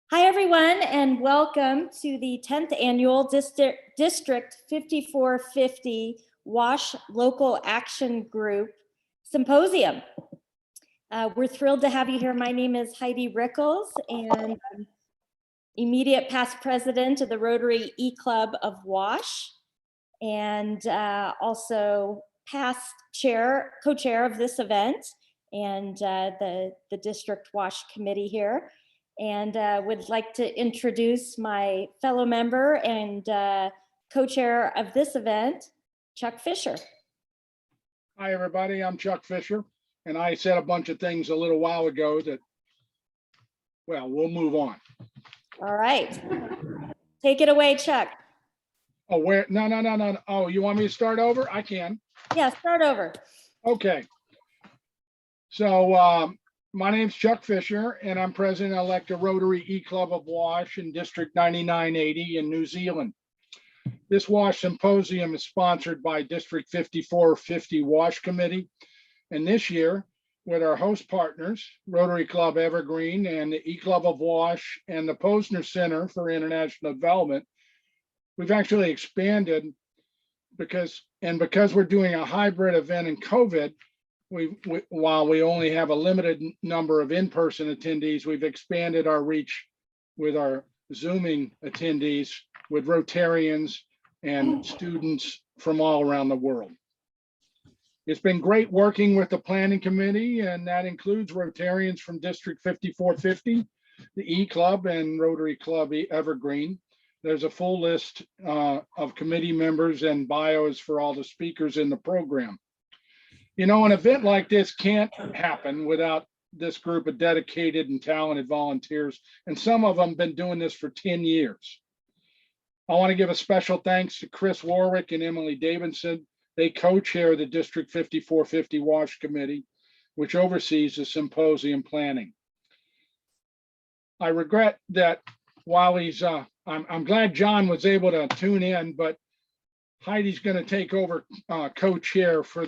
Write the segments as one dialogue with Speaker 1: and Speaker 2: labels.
Speaker 1: Hi, everyone, and welcome to the 10th Annual District 5450 WASH Local Action Group Symposium. We're thrilled to have you here. My name is Heidi Rickles, and I'm immediate past president of the Rotary E-Club of WASH, and also past co-chair of this event, and the district WASH committee here. And would like to introduce my fellow member and co-chair of this event, Chuck Fisher.
Speaker 2: Hi, everybody. I'm Chuck Fisher, and I said a bunch of things a little while ago that, well, we'll move on.
Speaker 1: All right. Take it away, Chuck.
Speaker 2: Oh, where? No. Oh, you want me to start over? I can.
Speaker 1: Yeah, start over.
Speaker 2: Okay. So my name's Chuck Fisher, and I'm president-elect of Rotary E-Club of WASH in District 9980 in New Zealand. This WASH Symposium is sponsored by District 5450 WASH Committee. And this year, with our host partners, Rotary Club Evergreen and the E-Club of WASH and the Posner Center for International Development, we've actually expanded because we're doing a hybrid event in COVID, while we only have a limited number of in-person attendees, we've expanded our reach with our Zooming attendees with Rotarians and students from all around the world. It's been great working with the planning committee, and that includes Rotarians from District 5450, the E-Club, and Rotary Club Evergreen. There's a full list of committee members and bios for all the speakers in the program. You know, an event like this can't happen without this group of dedicated and talented volunteers, and some of them have been doing this for 10 years. I want to give a special thanks to Chris Warwick and Emily Davidson. They co-chair the District 5450 WASH Committee, which oversees the symposium planning. I regret that while he's, I'm glad John was able to tune in, but Heidi's going to take over co-chair for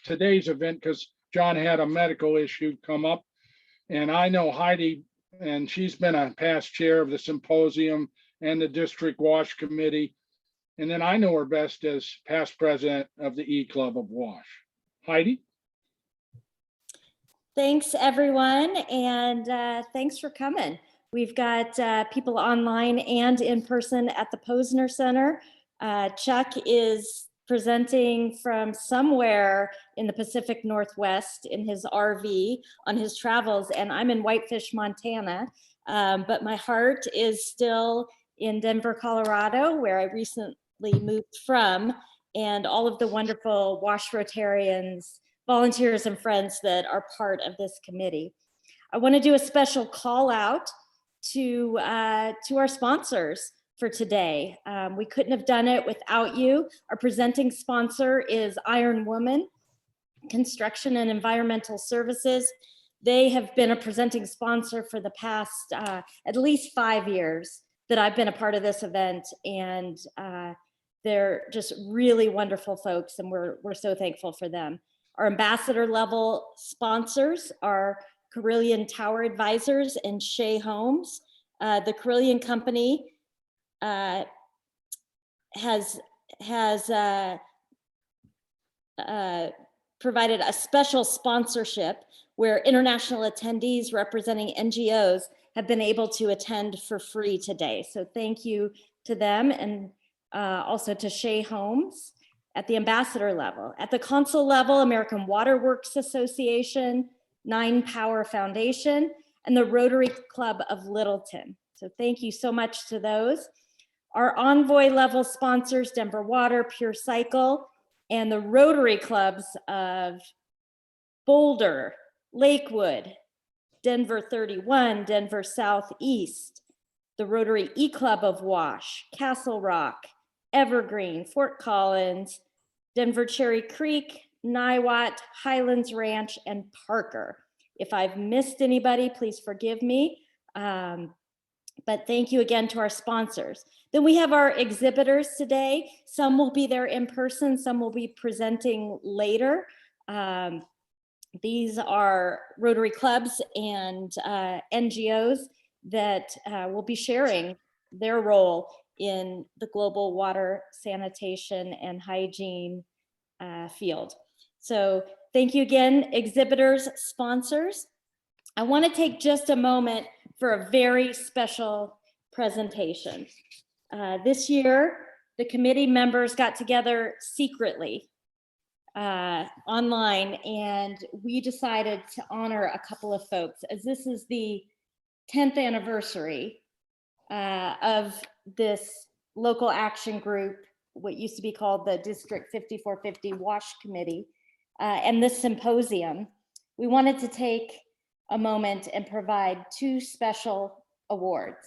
Speaker 2: today's event because John had a medical issue come up. And I know Heidi, and she's been a past chair of the symposium and the District WASH Committee. And then I know her best as past president of the E-Club of WASH. Heidi?
Speaker 1: Thanks, everyone, and thanks for coming. We've got people online and in person at the Posner Center. Chuck is presenting from somewhere in the Pacific Northwest in his RV on his travels, and I'm in Whitefish, Montana, but my heart is still in Denver, Colorado, where I recently moved from, and all of the wonderful WASH Rotarians, volunteers, and friends that are part of this committee. I want to do a special call out to our sponsors for today. We couldn't have done it without you. Our presenting sponsor is Iron Woman Construction and Environmental Services. They have been a presenting sponsor for the past at least 5 years that I've been a part of this event, and they're just really wonderful folks, and we're so thankful for them. Our ambassador level sponsors are Carillion Tower Advisors and Shea Homes. The Carillion Company has provided a special sponsorship where international attendees representing NGOs have been able to attend for free today. So thank you to them, and also to Shea Homes at the ambassador level. At the consul level, American Water Works Association, 9 Power Foundation, and the Rotary Club of Littleton. So thank you so much to those. Our envoy level sponsors, Denver Water, Pure Cycle, and the Rotary Clubs of Boulder, Lakewood, Denver 31, Denver Southeast, the Rotary E-Club of WASH, Castle Rock, Evergreen, Fort Collins, Denver Cherry Creek, Niwot, Highlands Ranch, and Parker. If I've missed anybody, please forgive me. But thank you again to our sponsors. Then we have our exhibitors today. Some will be there in person, some will be presenting later. These are Rotary clubs and NGOs that will be sharing their role in the global water sanitation and hygiene field. So thank you again, exhibitors, sponsors. I want to take just a moment for a very special presentation. This year, the committee members got together secretly online, and we decided to honor a couple of folks, as this is the 10th anniversary of this local action group, what used to be called the District 5450 WASH Committee, and this symposium. We wanted to take a moment and provide two special awards.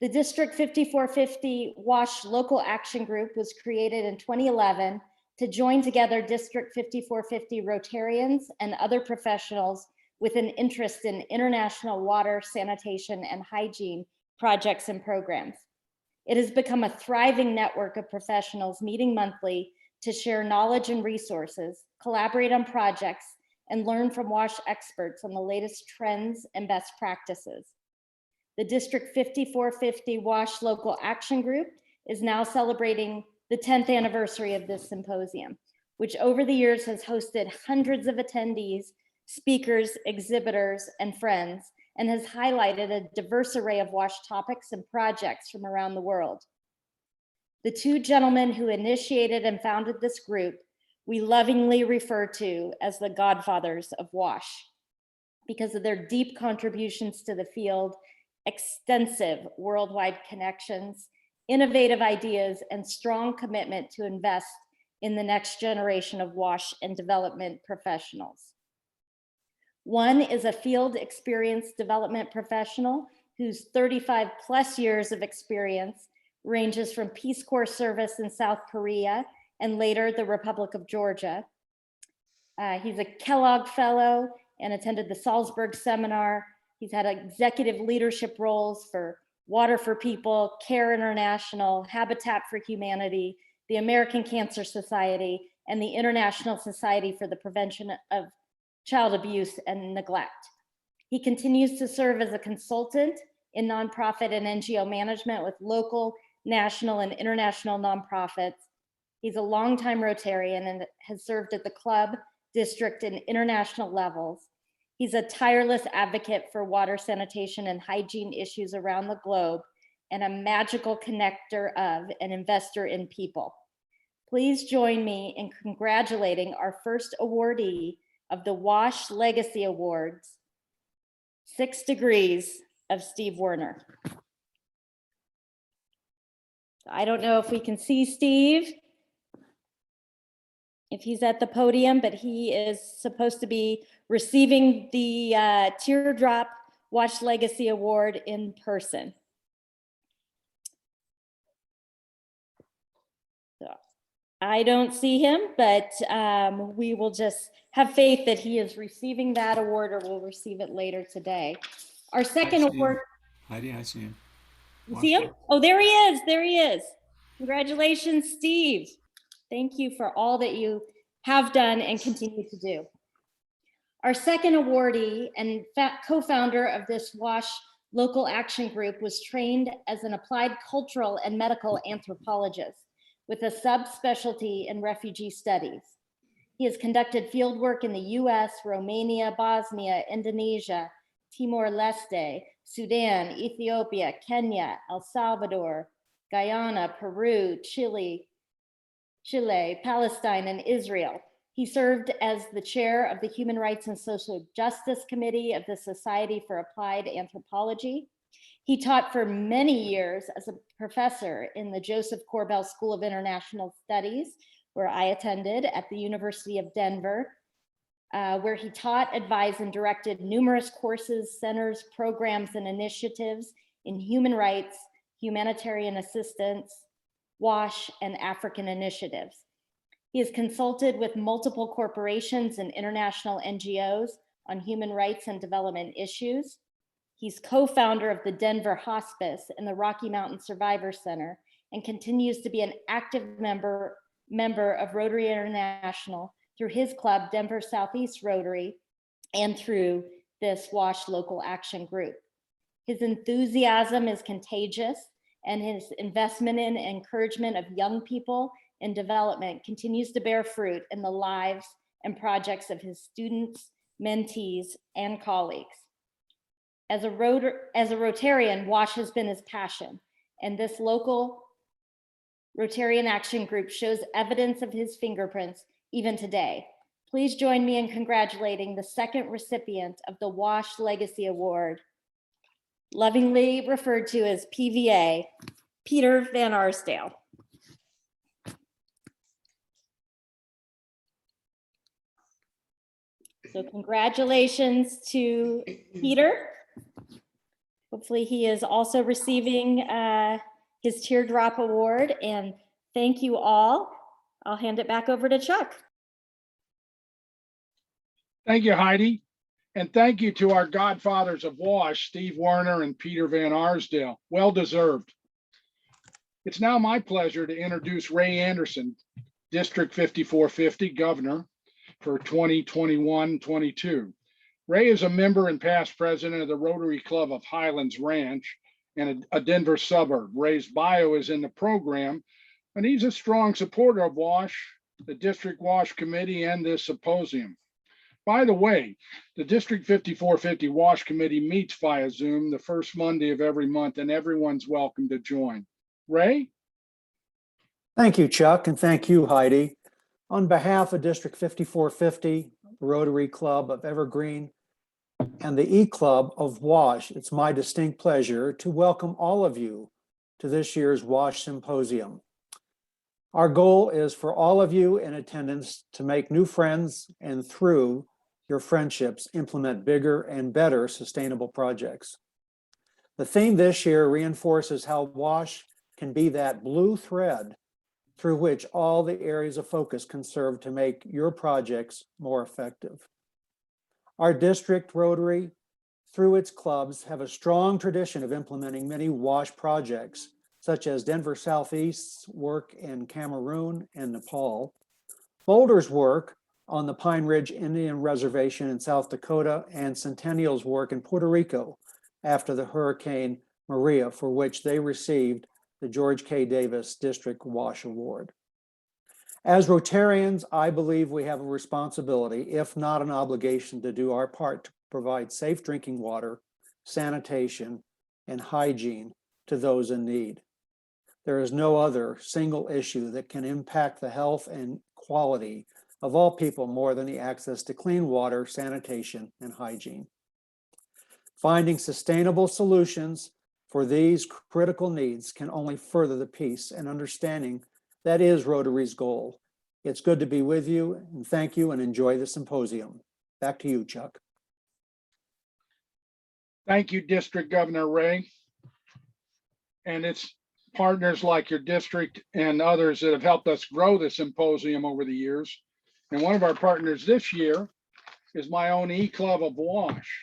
Speaker 1: The District 5450 WASH Local Action Group was created in 2011 to join together District 5450 Rotarians and other professionals with an interest in international water, sanitation, and hygiene projects and programs. It has become a thriving network of professionals meeting monthly to share knowledge and resources, collaborate on projects, and learn from WASH experts on the latest trends and best practices. The District 5450 WASH Local Action Group is now celebrating the 10th anniversary of this symposium, which over the years has hosted hundreds of attendees, speakers, exhibitors, and friends, and has highlighted a diverse array of WASH topics and projects from around the world. The two gentlemen who initiated and founded this group, we lovingly refer to as the godfathers of WASH, because of their deep contributions to the field, extensive worldwide connections, innovative ideas, and strong commitment to invest in the next generation of WASH and development professionals. One is a field experience development professional whose 35 plus years of experience ranges from Peace Corps service in South Korea and later the Republic of Georgia. He's a Kellogg Fellow and attended the Salzburg Seminar. He's had executive leadership roles for Water for People, CARE International, Habitat for Humanity, the American Cancer Society, and the International Society for the Prevention of Child Abuse and Neglect. He continues to serve as a consultant in nonprofit and NGO management with local, national, and international nonprofits. He's a longtime Rotarian and has served at the club, district, and international levels. He's a tireless advocate for water sanitation and hygiene issues around the globe, and a magical connector of and investor in people. Please join me in congratulating our first awardee of the WASH Legacy Awards, 6 Degrees of Steve Werner. I don't know if we can see Steve, if he's at the podium, but he is supposed to be receiving the Teardrop WASH Legacy Award in person. So I don't see him, but we will just have faith that he is receiving that award or will receive it later today. Our second award.
Speaker 3: Heidi, I see him.
Speaker 1: You see him? Oh, there he is. There he is. Congratulations, Steve. Thank you for all that you have done and continue to do. Our second awardee and co-founder of this WASH local action group was trained as an applied cultural and medical anthropologist with a subspecialty in refugee studies. He has conducted field work in the US, Romania, Bosnia, Indonesia, Timor-Leste, Sudan, Ethiopia, Kenya, El Salvador, Guyana, Peru, Chile, Palestine, and Israel. He served as the chair of the Human Rights and Social Justice Committee of the Society for Applied Anthropology. He taught for many years as a professor in the Joseph Corbell School of International Studies, where I attended at the University of Denver, where he taught, advised, and directed numerous courses, centers, programs, and initiatives in human rights, humanitarian assistance, WASH, and African initiatives. He has consulted with multiple corporations and international NGOs on human rights and development issues. He's co-founder of the Denver Hospice and the Rocky Mountain Survivor Center, and continues to be an active member of Rotary International through his club, Denver Southeast Rotary, and through this WASH local action group. His enthusiasm is contagious, and his investment in and encouragement of young people in development continues to bear fruit in the lives and projects of his students, mentees, and colleagues. As a Rotarian, WASH has been his passion, and this local Rotarian Action Group shows evidence of his fingerprints even today. Please join me in congratulating the second recipient of the WASH Legacy Award, lovingly referred to as PVA, Peter Van Arsdale. So congratulations to Peter. Hopefully he is also receiving his Teardrop Award, and thank you all. I'll hand it back over to Chuck.
Speaker 2: Thank you, Heidi. And thank you to our godfathers of WASH, Steve Werner and Peter Van Arsdale. Well deserved. It's now my pleasure to introduce Ray Anderson, District 5450 Governor for 2021-22. Ray is a member and past president of the Rotary Club of Highlands Ranch and a Denver suburb. Ray's bio is in the program, and he's a strong supporter of WASH, the District WASH Committee, and this symposium. By the way, the District 5450 WASH Committee meets via Zoom the first Monday of every month, and everyone's welcome to join. Ray?
Speaker 3: Thank you, Chuck, and thank you, Heidi. On behalf of District 5450, Rotary Club of Evergreen, and the E-Club of WASH, it's my distinct pleasure to welcome all of you to this year's WASH Symposium. Our goal is for all of you in attendance to make new friends and through your friendships, implement bigger and better sustainable projects. The theme this year reinforces how WASH can be that blue thread through which all the areas of focus can serve to make your projects more effective. Our district Rotary, through its clubs, have a strong tradition of implementing many WASH projects, such as Denver Southeast's work in Cameroon and Nepal, Boulder's work on the Pine Ridge Indian Reservation in South Dakota, and Centennial's work in Puerto Rico after the Hurricane Maria, for which they received the George K. Davis District WASH Award. As Rotarians, I believe we have a responsibility, if not an obligation, to do our part to provide safe drinking water, sanitation, and hygiene to those in need. There is no other single issue that can impact the health and quality of all people more than the access to clean water, sanitation, and hygiene. Finding sustainable solutions for these critical needs can only further the peace and understanding that is Rotary's goal. It's good to be with you, and thank you, and enjoy the symposium. Back to you, Chuck.
Speaker 2: Thank you, District Governor Ray. And it's partners like your district and others that have helped us grow the symposium over the years. And one of our partners this year is my own E-Club of WASH.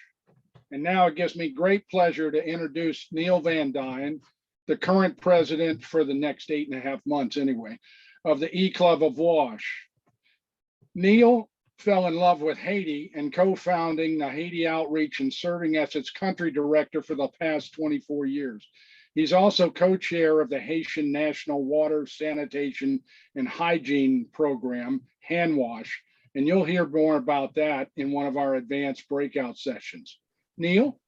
Speaker 2: And now it gives me great pleasure to introduce Neil Van Duyn, the current president for the next 8.5 months anyway, of the E-Club of WASH. Neil fell in love with Haiti and co-founding the Haiti Outreach and serving as its country director for the past 24 years. He's also co-chair of the Haitian National Water, Sanitation, and Hygiene Program, HANWASH, and you'll hear more about that in one of our advanced breakout sessions. Neil?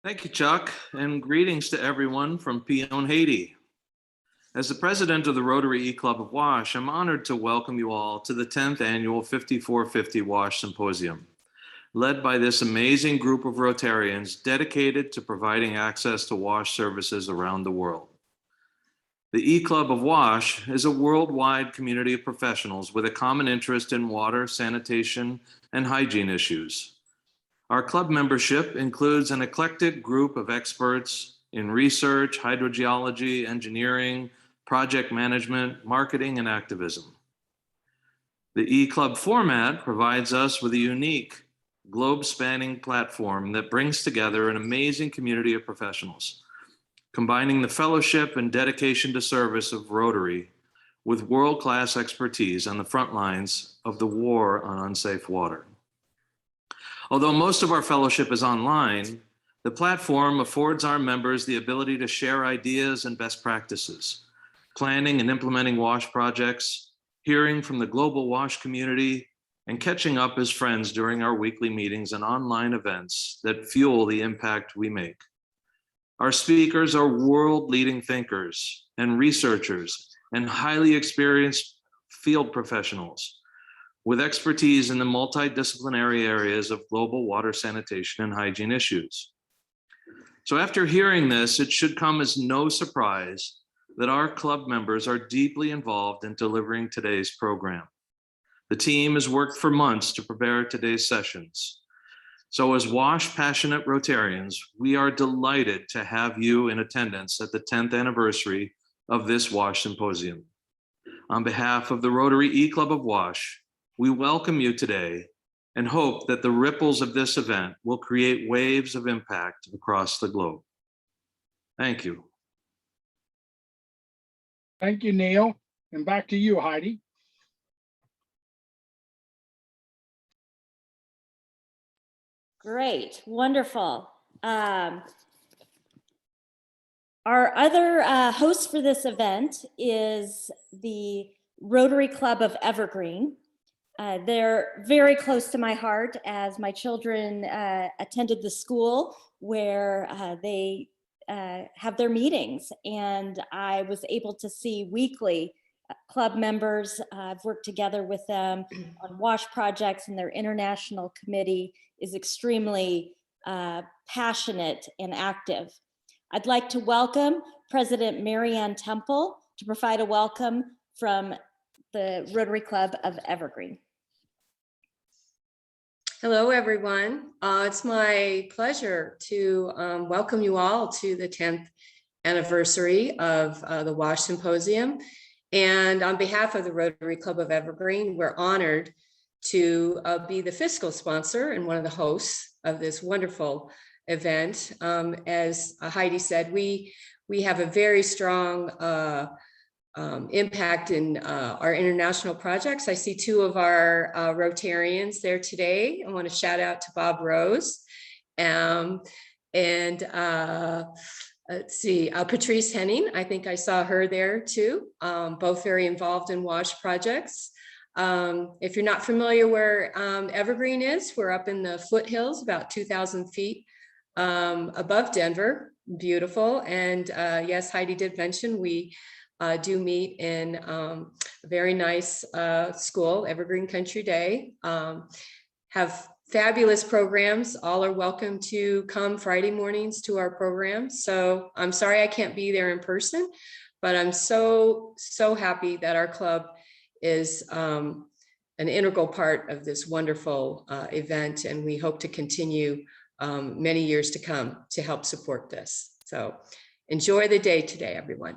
Speaker 4: Thank you, Chuck, and greetings to everyone from Pion, Haiti. As the president of the Rotary E-Club of WASH, I'm honored to welcome you all to the 10th annual 5450 WASH Symposium, led by this amazing group of Rotarians dedicated to providing access to WASH services around the world. The E-Club of WASH is a worldwide community of professionals with a common interest in water, sanitation, and hygiene issues. Our club membership includes an eclectic group of experts in research, hydrogeology, engineering, project management, marketing, and activism. The E-Club format provides us with a unique globe-spanning platform that brings together an amazing community of professionals, combining the fellowship and dedication to service of Rotary with world-class expertise on the front lines of the war on unsafe water. Although most of our fellowship is online, The platform affords our members the ability to share ideas and best practices, planning and implementing WASH projects, hearing from the global WASH community, and catching up as friends during our weekly meetings and online events that fuel the impact we make. Our speakers are world-leading thinkers and researchers and highly experienced field professionals with expertise in the multidisciplinary areas of global water sanitation and hygiene issues. So after hearing this, it should come as no surprise that our club members are deeply involved in delivering today's program. The team has worked for months to prepare today's sessions. So as WASH passionate Rotarians, we are delighted to have you in attendance at the 10th anniversary of this WASH Symposium. On behalf of the Rotary E-Club of WASH, we welcome you today and hope that the ripples of this event will create waves of impact across the globe. Thank you.
Speaker 2: Thank you, Neil. And back to you, Heidi.
Speaker 1: Great, wonderful. Our other host for this event is the Rotary Club of Evergreen. They're very close to my heart as my children attended the school where they have their meetings, and I was able to see weekly club members. I've worked together with them on WASH projects, and their international committee is extremely passionate and active. I'd like to welcome President Marianne Temple to provide a welcome from the Rotary Club of Evergreen.
Speaker 5: Hello, everyone. It's my pleasure to welcome you all to the 10th anniversary of the WASH Symposium. And on behalf of the Rotary Club of Evergreen, we're honored to be the fiscal sponsor and one of the hosts of this wonderful event. As Heidi said, we have a very strong impact in our international projects. I see two of our Rotarians there today. I want to shout out to Bob Rose and let's see, Patrice Henning. I think I saw her there too. Both very involved in WASH projects. If you're not familiar where Evergreen is, we're up in the foothills, about 2,000 feet above Denver. Beautiful. And yes, Heidi did mention we do meet in a very nice school, Evergreen Country Day. Have fabulous programs. All are welcome to come Friday mornings to our program. So I'm sorry I can't be there in person, but I'm so happy that our club is an integral part of this wonderful event, and we hope to continue many years to come to help support this. So enjoy the day today, everyone.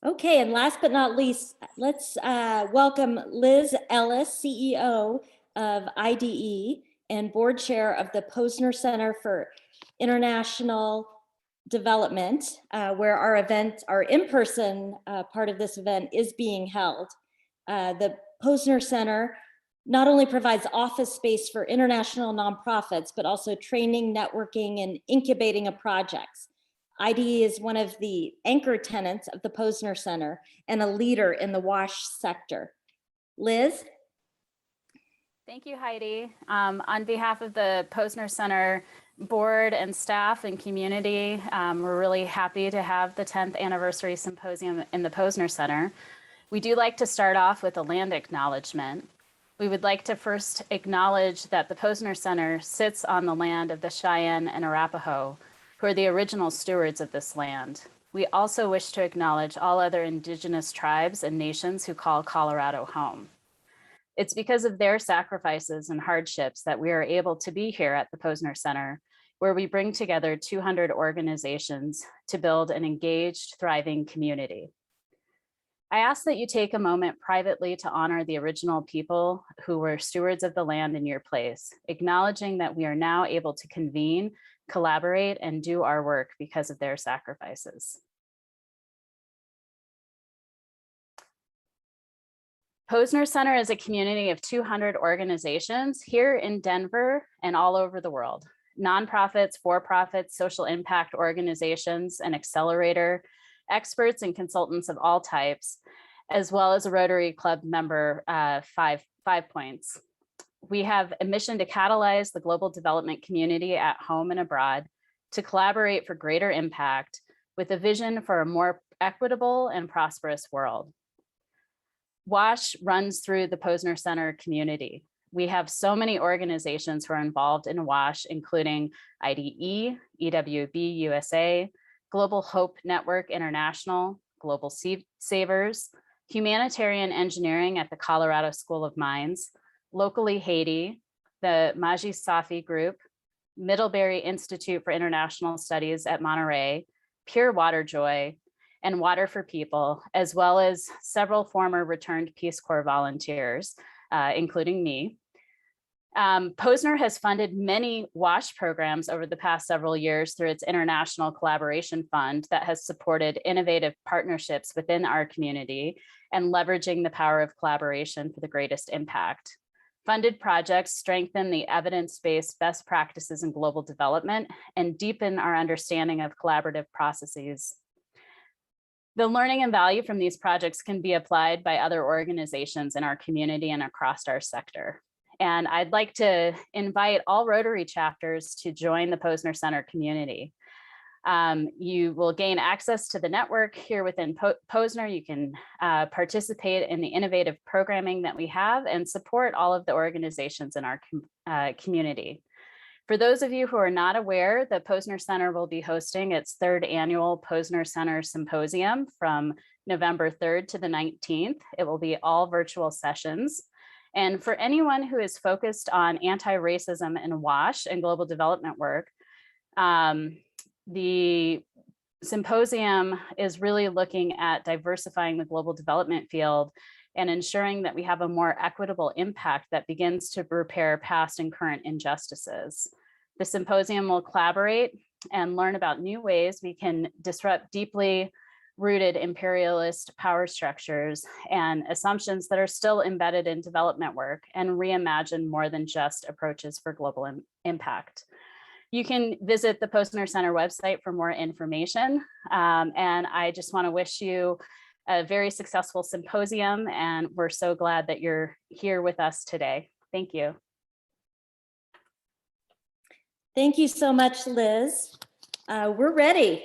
Speaker 1: Okay, and last but not least, let's welcome Liz Ellis, CEO of IDE and board chair of the Posner Center for International Development, where our in-person part of this event is being held. The Posner Center not only provides office space for international nonprofits, but also training, networking, and incubating of projects. IDE is one of the anchor tenants of the Posner Center and a leader in the WASH sector. Liz?
Speaker 6: Thank you, Heidi. On behalf of the Posner Center board and staff and community, we're really happy to have the 10th anniversary symposium in the Posner Center. We do like to start off with a land acknowledgement. We would like to first acknowledge that the Posner Center sits on the land of the Cheyenne and Arapaho, who are the original stewards of this land. We also wish to acknowledge all other indigenous tribes and nations who call Colorado home. It's because of their sacrifices and hardships that we are able to be here at the Posner Center, where we bring together 200 organizations to build an engaged, thriving community. I ask that you take a moment privately to honor the original people who were stewards of the land in your place, acknowledging that we are now able to convene, collaborate, and do our work because of their sacrifices. Posner Center is a community of 200 organizations here in Denver and all over the world. Nonprofits, for-profits, social impact organizations, an accelerator, experts and consultants of all types, as well as a Rotary Club member, 5 points. We have a mission to catalyze the global development community at home and abroad, to collaborate for greater impact with a vision for a more equitable and prosperous world. WASH runs through the Posner Center community. We have so many organizations who are involved in WASH, including IDE, EWB USA, Global Hope Network International, Global Savers, Humanitarian Engineering at the Colorado School of Mines, Locally Haiti, the Maji Safi Group, Middlebury Institute for International Studies at Monterey, Pure Water Joy, and Water for People, as well as several former returned Peace Corps volunteers, including me. Posner has funded many WASH programs over the past several years through its International Collaboration Fund that has supported innovative partnerships within our community and leveraging the power of collaboration for the greatest impact. Funded projects strengthen the evidence-based best practices in global development and deepen our understanding of collaborative processes. The learning and value from these projects can be applied by other organizations in our community and across our sector. And I'd like to invite all Rotary chapters to join the Posner Center community. You will gain access to the network here within Posner. You can participate in the innovative programming that we have and support all of the organizations in our community. For those of you who are not aware, the Posner Center will be hosting its 3rd annual Posner Center Symposium from November 3rd to the 19th. It will be all virtual sessions. And for anyone who is focused on anti-racism and WASH and global development work, the symposium is really looking at diversifying the global development field and ensuring that we have a more equitable impact that begins to repair past and current injustices. The symposium will collaborate and learn about new ways we can disrupt deeply rooted imperialist power structures and assumptions that are still embedded in development work and reimagine more than just approaches for global impact. You can visit the Posner Center website for more information. And I just want to wish you a very successful symposium, and we're so glad that you're here with us today. Thank you.
Speaker 1: Thank you so much, Liz. We're ready.